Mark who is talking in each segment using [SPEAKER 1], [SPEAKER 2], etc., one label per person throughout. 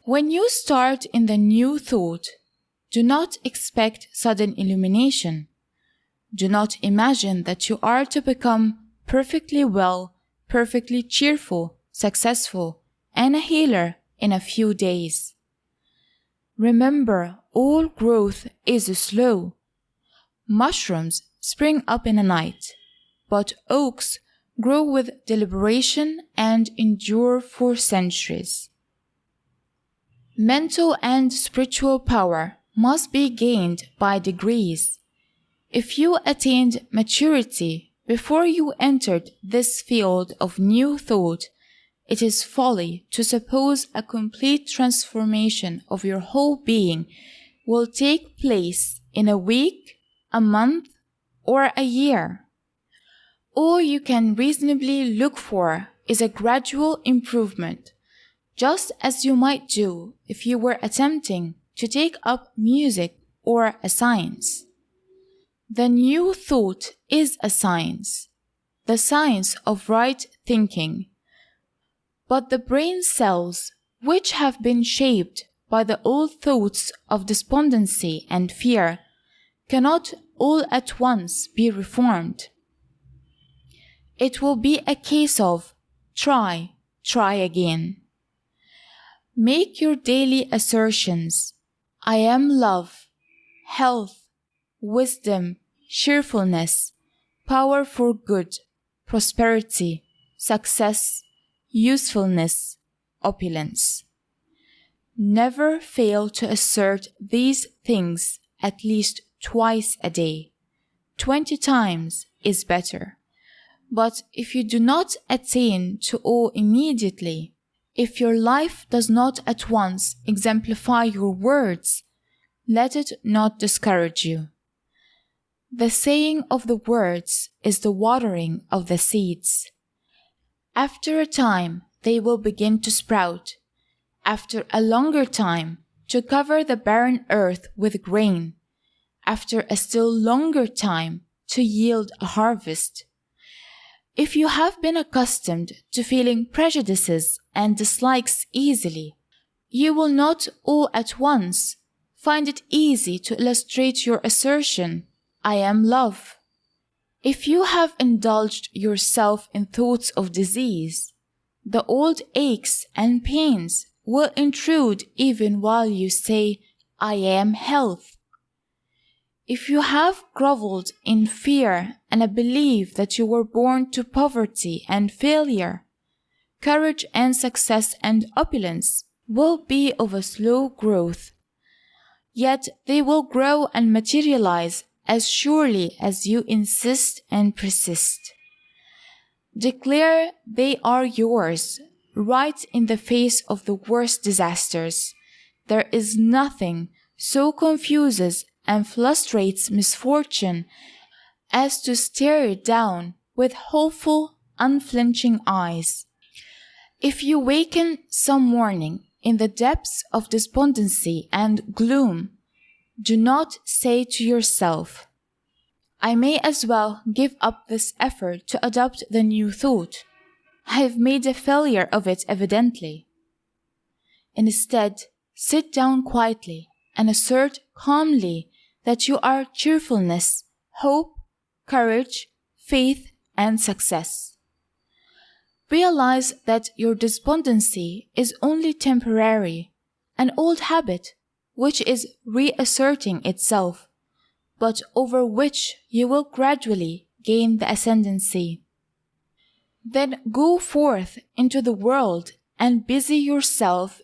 [SPEAKER 1] When you start in the new thought, do not expect sudden illumination. Do not imagine that you are to become perfectly well, perfectly cheerful, successful, and a healer in a few days. Remember, all growth is slow. Mushrooms spring up in a night, but oaks grow with deliberation and endure for centuries. Mental and spiritual power must be gained by degrees. If you attained maturity before you entered this field of new thought, it is folly to suppose a complete transformation of your whole being will take place in a week, a month, or a year. All you can reasonably look for is a gradual improvement, just as you might do if you were attempting to take up music or a science. The new thought is a science, the science of right thinking. But the brain cells, which have been shaped by the old thoughts of despondency and fear, cannot all at once be reformed. It will be a case of try again. Make your daily assertions: I am love, health, wisdom, cheerfulness, power for good, prosperity, success, usefulness, opulence. Never fail to assert these things at least twice a day. 20 times is better. But if you do not attain to all immediately, if your life does not at once exemplify your words, let it not discourage you. The saying of the words is the watering of the seeds. After a time, they will begin to sprout. After a longer time, to cover the barren earth with grain. After a still longer time, to yield a harvest. If you have been accustomed to feeling prejudices and dislikes easily, you will not all at once find it easy to illustrate your assertion, I am love. If you have indulged yourself in thoughts of disease, the old aches and pains will intrude even while you say, I am health. If you have groveled in fear and a belief that you were born to poverty and failure, courage and success and opulence will be of a slow growth. Yet they will grow and materialize as surely as you insist and persist. Declare they are yours, right in the face of the worst disasters. There is nothing so confuses and frustrates misfortune as to stare it down with hopeful, unflinching eyes. If you waken some morning in the depths of despondency and gloom, do not say to yourself, I may as well give up this effort to adopt the new thought. I have made a failure of it evidently. Instead, sit down quietly and assert calmly that you are cheerfulness, hope, courage, faith, and success. Realize that your despondency is only temporary, an old habit which is reasserting itself, but over which you will gradually gain the ascendancy. Then go forth into the world and busy yourself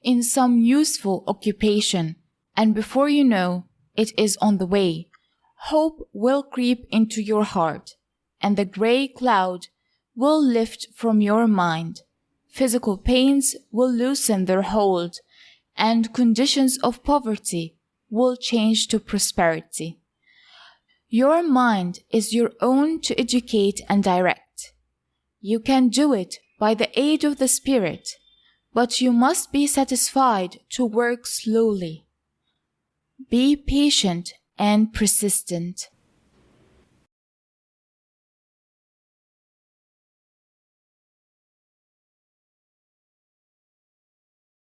[SPEAKER 1] in some useful occupation, and before you know, it is on the way. Hope will creep into your heart, and the gray cloud will lift from your mind. Physical pains will loosen their hold, and conditions of poverty will change to prosperity. Your mind is your own to educate and direct. You can do it by the aid of the Spirit, but you must be satisfied to work slowly. Be patient and persistent.